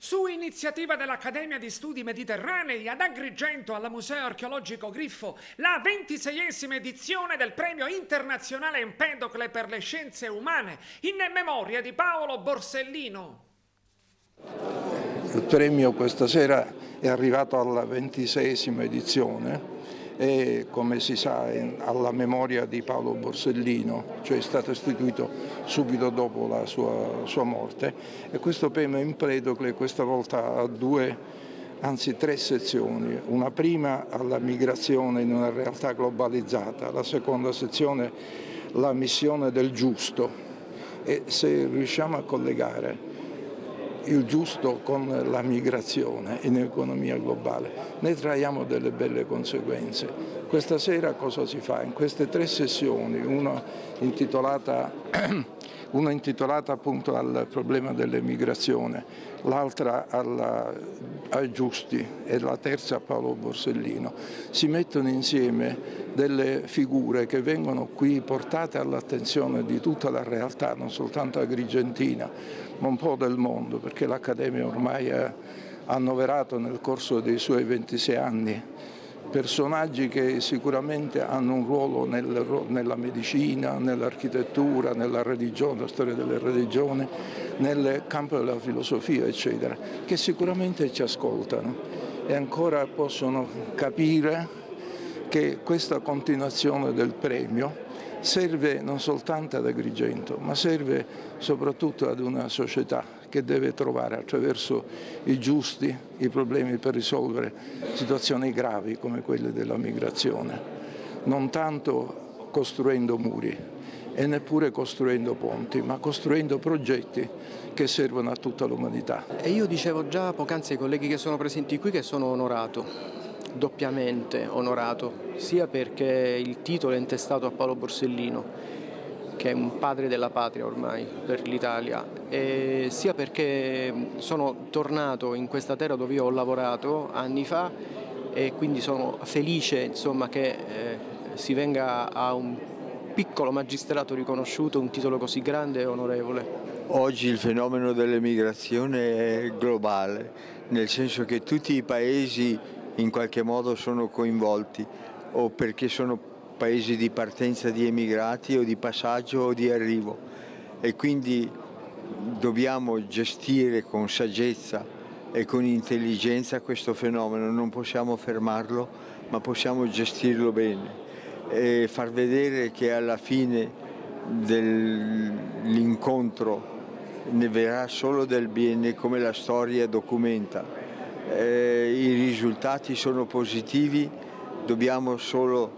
Su iniziativa dell'Accademia di Studi Mediterranei ad Agrigento al Museo Archeologico Griffo, la 26esima edizione del Premio Internazionale Empedocle per le Scienze Umane, in memoria di Paolo Borsellino. Il premio questa sera è arrivato alla 26esima edizione e, come si sa, alla memoria di Paolo Borsellino, cioè è stato istituito subito dopo la sua morte, e questo premio Empedocle questa volta ha tre sezioni. Una prima alla migrazione in una realtà globalizzata, la seconda sezione la missione del giusto, e se riusciamo a collegare il giusto con la migrazione in economia globale ne traiamo delle belle conseguenze. Questa sera cosa si fa? In queste tre sessioni, una intitolata appunto al problema dell'emigrazione, l'altra ai giusti e la terza a Paolo Borsellino, si mettono insieme delle figure che vengono qui portate all'attenzione di tutta la realtà, non soltanto agrigentina, ma un po' del mondo, perché l'Accademia ormai ha annoverato nel corso dei suoi 26 anni personaggi che sicuramente hanno un ruolo nella medicina, nell'architettura, nella religione, la storia delle religioni, nel campo della filosofia, eccetera, che sicuramente ci ascoltano e ancora possono capire che questa continuazione del premio serve non soltanto ad Agrigento, ma serve soprattutto ad una società che deve trovare attraverso i giusti i problemi per risolvere situazioni gravi come quelle della migrazione, non tanto costruendo muri e neppure costruendo ponti, ma costruendo progetti che servono a tutta l'umanità. E io dicevo già poc'anzi ai colleghi che sono presenti qui che sono onorato, doppiamente onorato, sia perché il titolo è intestato a Paolo Borsellino, che è un padre della patria ormai per l'Italia, e sia perché sono tornato in questa terra dove io ho lavorato anni fa e quindi sono felice, insomma, che si venga a un piccolo magistrato riconosciuto un titolo così grande e onorevole. Oggi il fenomeno dell'emigrazione è globale, nel senso che tutti i paesi in qualche modo sono coinvolti, o perché sono paesi di partenza di emigrati o di passaggio o di arrivo, e quindi dobbiamo gestire con saggezza e con intelligenza questo fenomeno. Non possiamo fermarlo, ma possiamo gestirlo bene e far vedere che alla fine dell'incontro ne verrà solo del bene, come la storia documenta. I risultati sono positivi, dobbiamo solo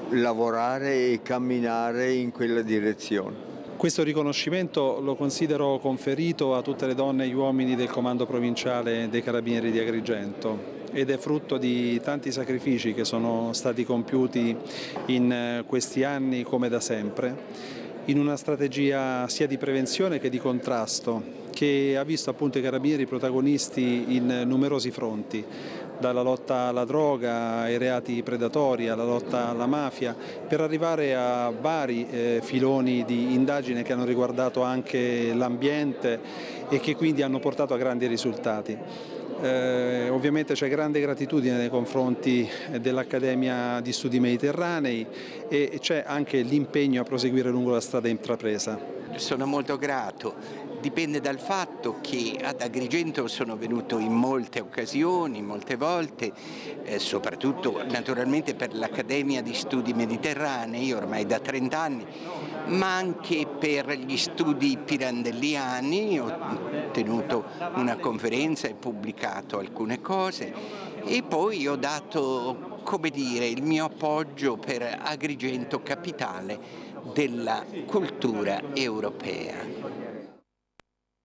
lavorare e camminare in quella direzione. Questo riconoscimento lo considero conferito a tutte le donne e gli uomini del Comando Provinciale dei Carabinieri di Agrigento ed è frutto di tanti sacrifici che sono stati compiuti in questi anni come da sempre, in una strategia sia di prevenzione che di contrasto, che ha visto appunto i Carabinieri protagonisti in numerosi fronti, dalla lotta alla droga, ai reati predatori, alla lotta alla mafia, per arrivare a vari filoni di indagine che hanno riguardato anche l'ambiente e che quindi hanno portato a grandi risultati. Ovviamente c'è grande gratitudine nei confronti dell'Accademia di Studi Mediterranei e c'è anche l'impegno a proseguire lungo la strada intrapresa. Sono molto grato, dipende dal fatto che ad Agrigento sono venuto in molte occasioni, molte volte, soprattutto naturalmente per l'Accademia di Studi Mediterranei, ormai da 30 anni, ma anche per gli studi pirandelliani. Ho tenuto una conferenza e pubblicato alcune cose e poi ho dato, come dire, il mio appoggio per Agrigento capitale della cultura europea.